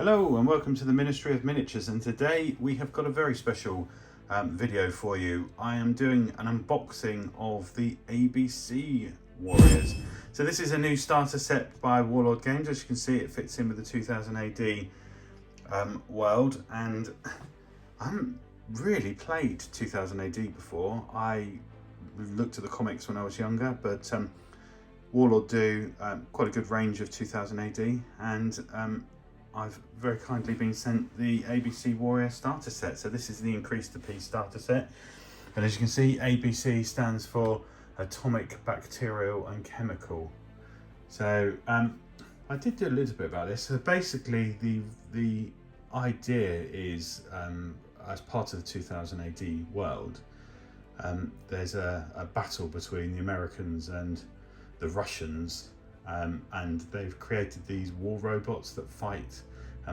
Hello and welcome to the Ministry of Miniatures, and today we have got a very special video for you. I am doing an unboxing of the ABC Warriors. So this is a new starter set by Warlord Games. As you can see, it fits in with the 2000 AD world, and I haven't really played 2000 AD before. I looked at the comics when I was younger, but Warlord do quite a good range of 2000 AD, and I've very kindly been sent the ABC Warrior starter set. So this is the Increase the Peace starter set, and as you can see, ABC stands for atomic, bacterial and chemical. So I did do a little bit about this. So basically the idea is, as part of the 2000 AD world, there's a battle between the Americans and the Russians, and they've created these war robots that fight,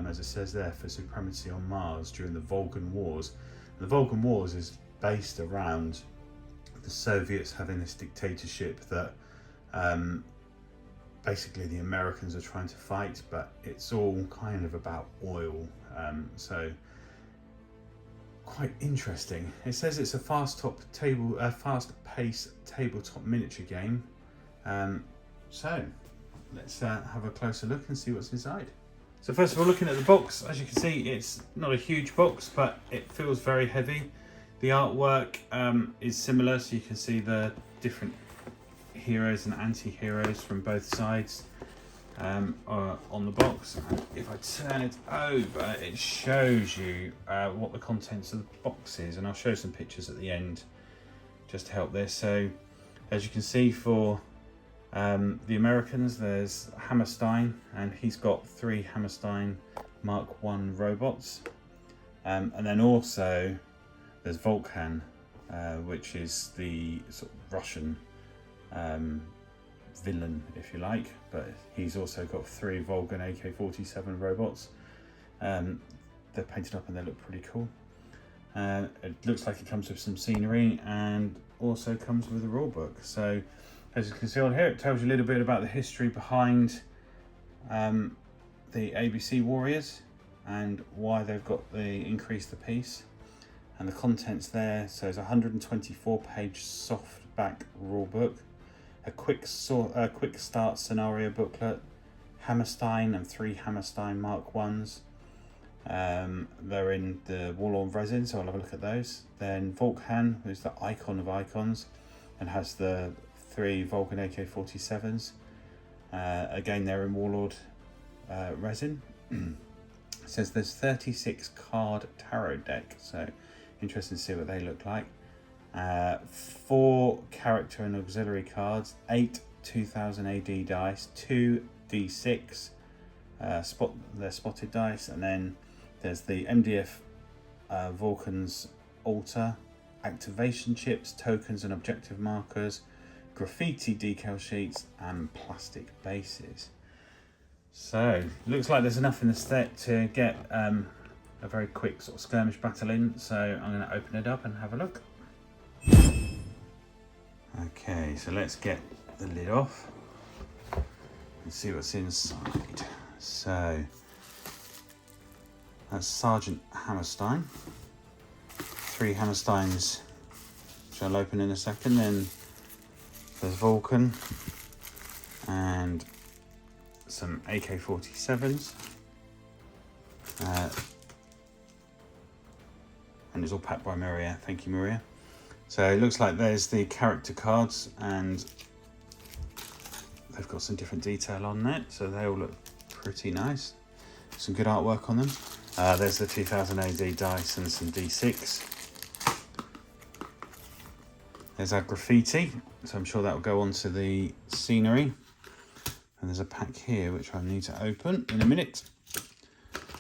as it says there, for supremacy on Mars during the Volgan Wars. And the Volgan Wars is based around the Soviets having this dictatorship that basically the Americans are trying to fight, but it's all kind of about oil. So quite interesting. It says it's a fast-paced tabletop miniature game. So let's have a closer look and see what's inside. So first of all, looking at the box, as you can see, it's not a huge box, but it feels very heavy. The artwork is similar, so you can see the different heroes and anti-heroes from both sides on the box. And if I turn it over, it shows you what the contents of the box is, and I'll show some pictures at the end just to help this. So as you can see, for the Americans, there's Hammerstein, and he's got 3 Hammerstein Mark I robots, and then also there's Volkhan, which is the sort of Russian villain, if you like, but he's also got 3 Volgan AK-47 robots. They're painted up and they look pretty cool. It looks like it comes with some scenery and also comes with a rulebook. So as you can see on here, it tells you a little bit about the history behind the ABC Warriors and why they've got the Increase the Peace, and the contents there. So it's a 124-page softback rulebook, a quick start scenario booklet, Hammerstein and 3 Hammerstein Mark I's. They're in the Warlord resin, so I'll have a look at those. Then Volkhan, who's the Ikon of Ikons, and has the 3 Volgan AK-47s. Again, they're in Warlord resin. It says there's 36 card tarot deck, so interesting to see what they look like. 4 character and auxiliary cards, 8 2000 AD dice, 2 D6 they're spotted dice, and then there's the MDF Volkan's altar, activation chips, tokens and objective markers, graffiti decal sheets and plastic bases. So looks like there's enough in the set to get a very quick sort of skirmish battle in, so I'm going to open it up and have a look. Okay, so let's get the lid off and see what's inside. So that's Sergeant Hammerstein, 3 Hammersteins, which I'll open in a second. Then there's Volkhan and some AK-47s, and it's all packed by Maria. Thank you, Maria. So it looks like there's the character cards, and they've got some different detail on that, so they all look pretty nice. Some good artwork on them. There's the 2000 AD dice and some D6. There's our graffiti, so I'm sure that will go onto the scenery. And there's a pack here which I need to open in a minute.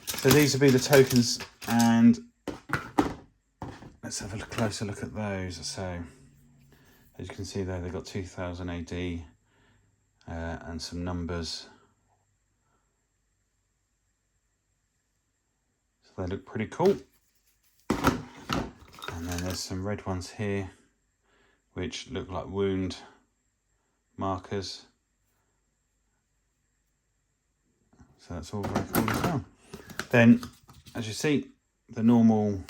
So these will be the tokens, and let's have a closer look at those. So as you can see there, they've got 2000 AD and some numbers. So they look pretty cool. And then there's some red ones here, which look like wound markers. So that's all very cool as well. Then, as you see, the normal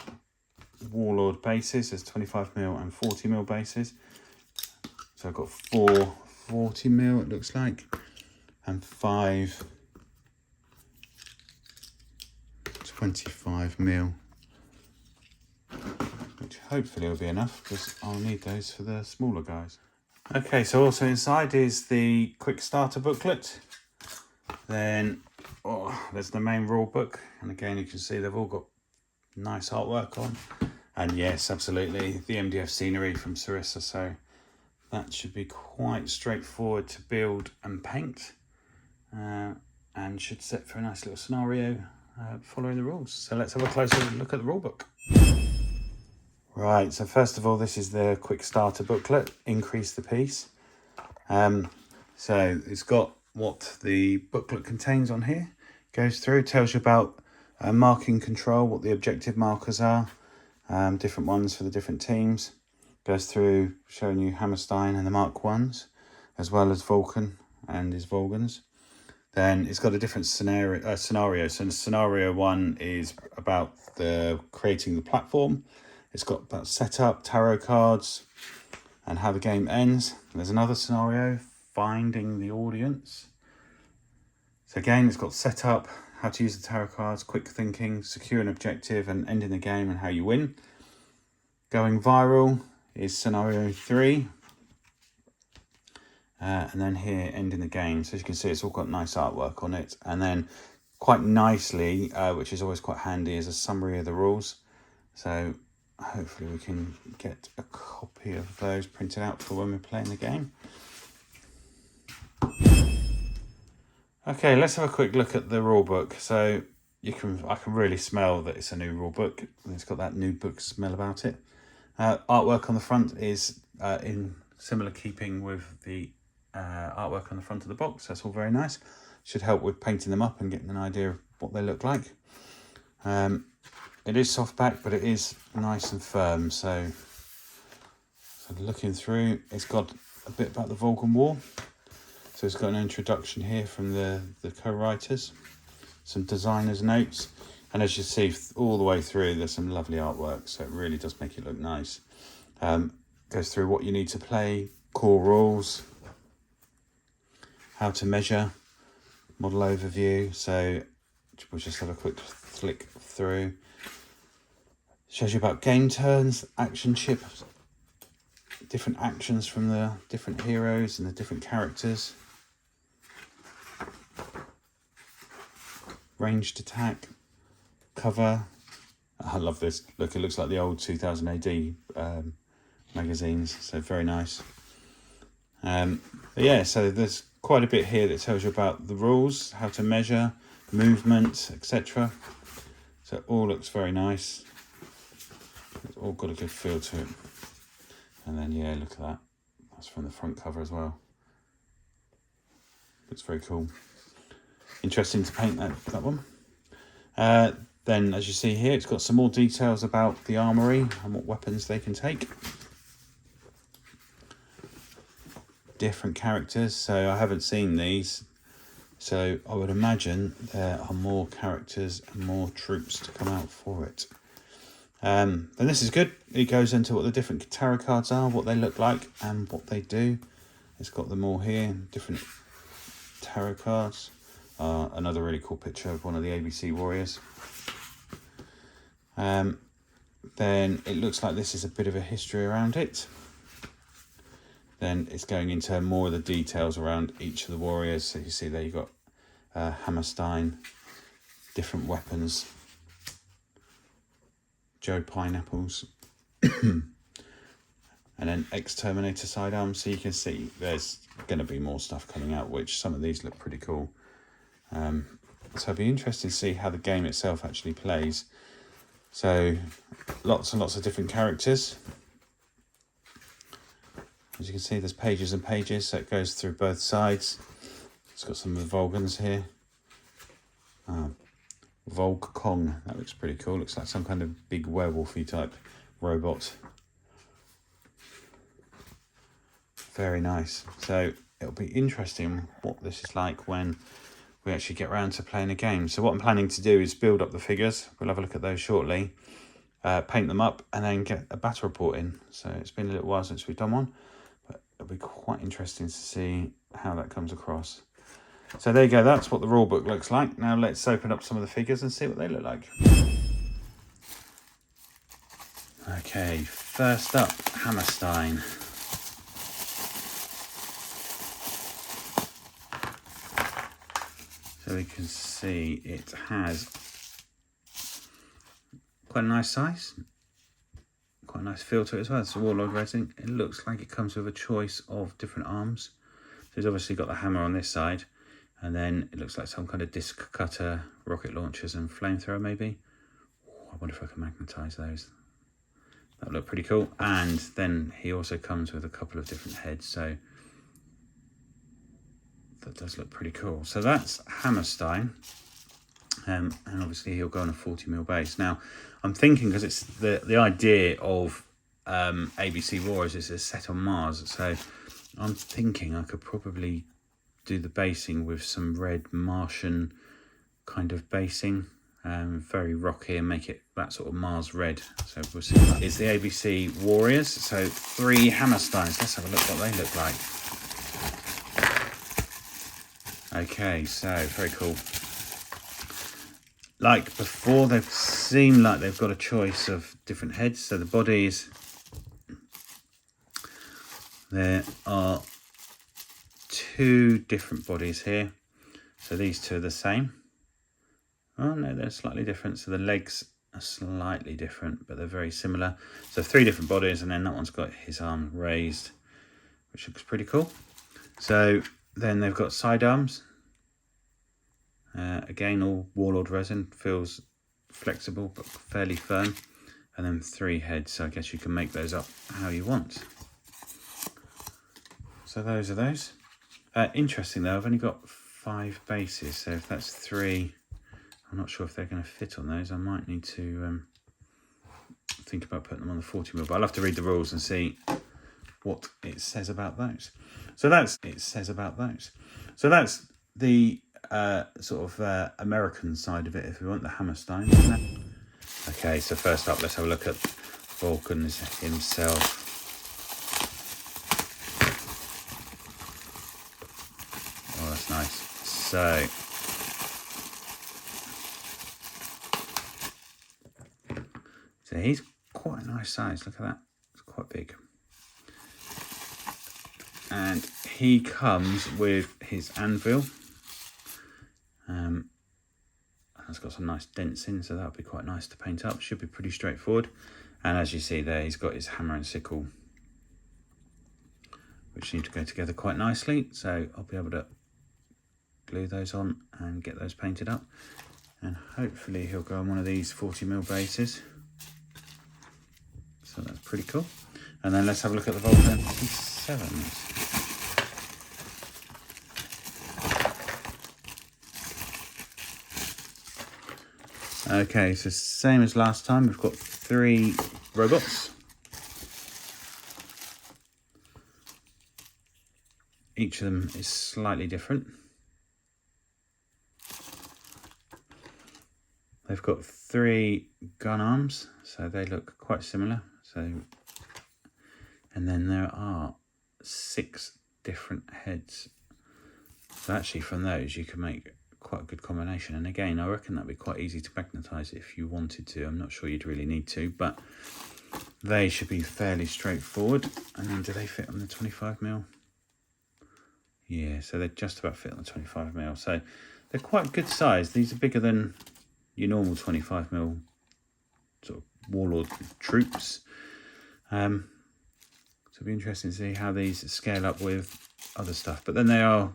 Warlord bases, there's 25mm and 40mm bases. So I've got 4 40mm, it looks like, and 5 25mm, which hopefully will be enough because I'll need those for the smaller guys. Okay, so also inside is the quick starter booklet. Then there's the main rule book, and again you can see they've all got nice artwork on, and yes, absolutely the MDF scenery from Sarissa, so that should be quite straightforward to build and paint, and should set for a nice little scenario following the rules. So let's have a closer look at the rule book. Right, so first of all, this is the quick starter booklet, Increase the Piece. So it's got what the booklet contains on here. Goes through, tells you about marking control, what the objective markers are, different ones for the different teams. Goes through showing you Hammerstein and the Mark 1s, as well as Volkhan and his Volgans. Then it's got a different scenario. So scenario 1 is about creating the platform. It's got about setup, tarot cards, and how the game ends. There's another scenario, finding the audience. So again, it's got setup, how to use the tarot cards, quick thinking, secure an objective, and ending the game and how you win. Going viral is scenario 3. And then here, ending the game. So as you can see, it's all got nice artwork on it. And then quite nicely, which is always quite handy, is a summary of the rules. So hopefully we can get a copy of those printed out for when we're playing the game. Okay, let's have a quick look at the rule book. So I can really smell that it's a new rule book. It's got that new book smell about it. Artwork on the front is in similar keeping with the artwork on the front of the box. That's all very nice. Should help with painting them up and getting an idea of what they look like. It is soft back, but it is nice and firm. So looking through, it's got a bit about the Volgan War. So it's got an introduction here from the co-writers, some designers' notes, and as you see all the way through, there's some lovely artwork. So it really does make it look nice. Goes through what you need to play, core rules, how to measure, model overview. So we'll just have a quick flick through. Shows you about game turns, action chips, different actions from the different heroes and the different characters. Ranged attack, cover. I love this. Look, it looks like the old 2000 AD magazines, so very nice. But yeah, so there's quite a bit here that tells you about the rules, how to measure, movement, etc. So it all looks very nice. It's all got a good feel to it. And then, yeah, look at that. That's from the front cover as well. Looks very cool. Interesting to paint that one. Then, as you see here, it's got some more details about the armory and what weapons they can take. Different characters. So I haven't seen these. So I would imagine there are more characters and more troops to come out for it. Then this is good. It goes into what the different tarot cards are, what they look like and what they do. It's got them all here, different tarot cards. Another really cool picture of one of the ABC warriors. Then it looks like this is a bit of a history around it. Then it's going into more of the details around each of the warriors. So you see there you've got Hammerstein, different weapons, Joe Pineapples, and then Exterminator sidearms. So you can see there's going to be more stuff coming out, which some of these look pretty cool. So it'll be interesting to see how the game itself actually plays. So lots and lots of different characters. As you can see, there's pages and pages, so it goes through both sides. It's got some of the Volgans here. Volkhan, that looks pretty cool. Looks like some kind of big werewolfy type robot. Very nice. So it'll be interesting what this is like when we actually get around to playing a game. So what I'm planning to do is build up the figures. We'll have a look at those shortly. Paint them up and then get a battle report in. So it's been a little while since we've done one, but it'll be quite interesting to see how that comes across. So there you go, that's what the rule book looks like. Now let's open up some of the figures and see what they look like. Okay, first up, Hammerstein. So we can see it has quite a nice size, quite a nice feel to it as well. It's a Warlord resin. It looks like it comes with a choice of different arms. So he's obviously got the hammer on this side, and then it looks like some kind of disc cutter, rocket launchers and flamethrower maybe. Ooh, I wonder if I can magnetize those. That would look pretty cool. And then he also comes with a couple of different heads, so that does look pretty cool. So that's Hammerstein. And obviously he'll go on a 40mm base. Now, I'm thinking, because it's the idea of ABC Wars is it's set on Mars, so I'm thinking I could probably do the basing with some red Martian kind of basing, very rocky, and make it that sort of Mars red. So we'll see. It's the ABC Warriors, so 3 Hammersteins. Let's have a look what they look like. Okay, so very cool. Like before, they've seemed like they've got a choice of different heads. So the bodies, there are 2 different bodies here. So these 2 are the same. Oh no, they're slightly different. So the legs are slightly different, but they're very similar. So 3 different bodies, and then that one's got his arm raised, which looks pretty cool. So then they've got sidearms. Again, all Warlord resin, feels flexible but fairly firm. And then 3 heads, so I guess you can make those up how you want. So those are those. Interesting though, I've only got 5 bases, so if that's 3, I'm not sure if they're going to fit on those. I might need to think about putting them on the 40mm, but I'll have to read the rules and see what it says about those. So that's the sort of American side of it, if we want, the Hammerstein. Okay, so first up, let's have a look at Volkhan himself. Oh, that's nice. So he's quite a nice size. Look at that. It's quite big. And he comes with his anvil. It's got some nice dents in, so that'll be quite nice to paint up. Should be pretty straightforward. And as you see there, he's got his hammer and sickle, which seem to go together quite nicely. So I'll be able to glue those on and get those painted up. And hopefully he'll go on one of these 40mm bases. So that's pretty cool. And then let's have a look at the Volgan 7s. Okay, so same as last time, we've got 3 robots. Each of them is slightly different. They've got 3 gun arms, so they look quite similar. And then there are 6 different heads. So actually from those you can make quite a good combination, and again I reckon that'd be quite easy to magnetize if you wanted to. I'm not sure you'd really need to, but they should be fairly straightforward. And then do they fit on the 25mm? Yeah, so they just about fit on the 25mm, so they're quite good size. These are bigger than your normal 25mm sort of Warlord troops. So it'll be interesting to see how these scale up with other stuff, but then they are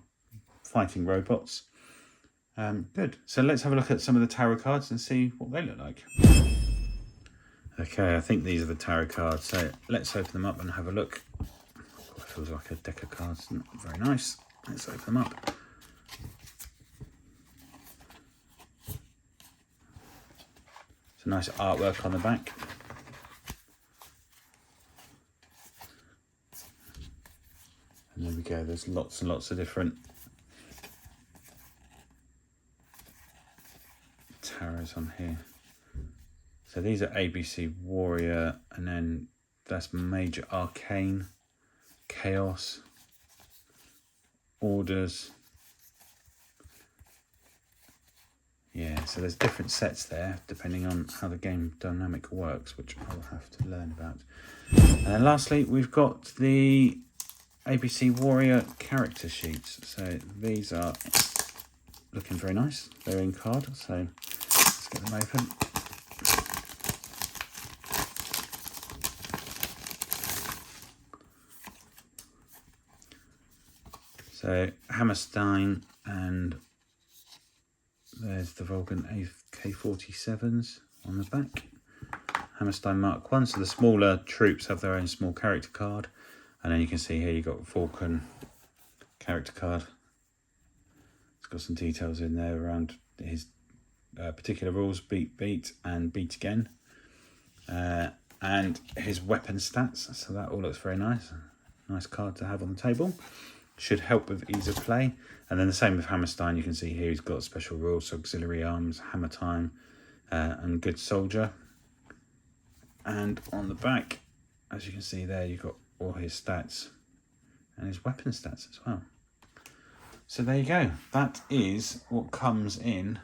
fighting robots. Good. So let's have a look at some of the tarot cards and see what they look like. Okay, I think these are the tarot cards. So let's open them up and have a look. Oh, it feels like a deck of cards. Not very nice. Let's open them up. It's a nice artwork on the back. And there we go. There's lots and lots of different taras on here. So these are ABC Warrior, and then that's Major Arcane, Chaos, Orders. Yeah, so there's different sets there depending on how the game dynamic works, which I'll have to learn about. And then lastly, we've got the ABC Warrior character sheets. So these are looking very nice. They're in card, so let's get them open. So Hammerstein, and there's the Volgan K-47s on the back. Hammerstein Mark 1, so the smaller troops have their own small character card. And then you can see here you've got Volkhan character card. It's got some details in there around his particular rules, beat, and beat again. And his weapon stats, so that all looks very nice. Nice card to have on the table. Should help with ease of play. And then the same with Hammerstein, you can see here he's got special rules, so auxiliary arms, hammer time, and good soldier. And on the back, as you can see there, you've got all his stats and his weapon stats as well. So there you go. That is what comes in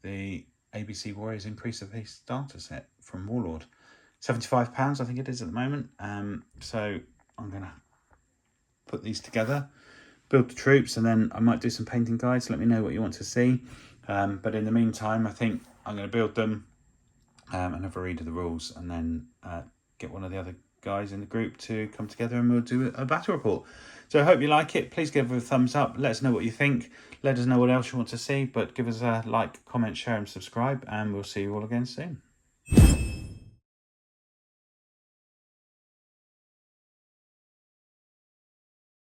the ABC Warriors Increase of Haste starter set from Warlord. £75 I think it is at the moment. So I'm going to put these together, build the troops, and then I might do some painting guides. Let me know what you want to see. But in the meantime, I think I'm going to build them and have a read of the rules, and then get one of the other guys in the group to come together and we'll do a battle report. So I hope you like it. Please give it a thumbs up. Let us know what you think. Let us know what else you want to see, but give us a like, comment, share and subscribe, and we'll see you all again soon.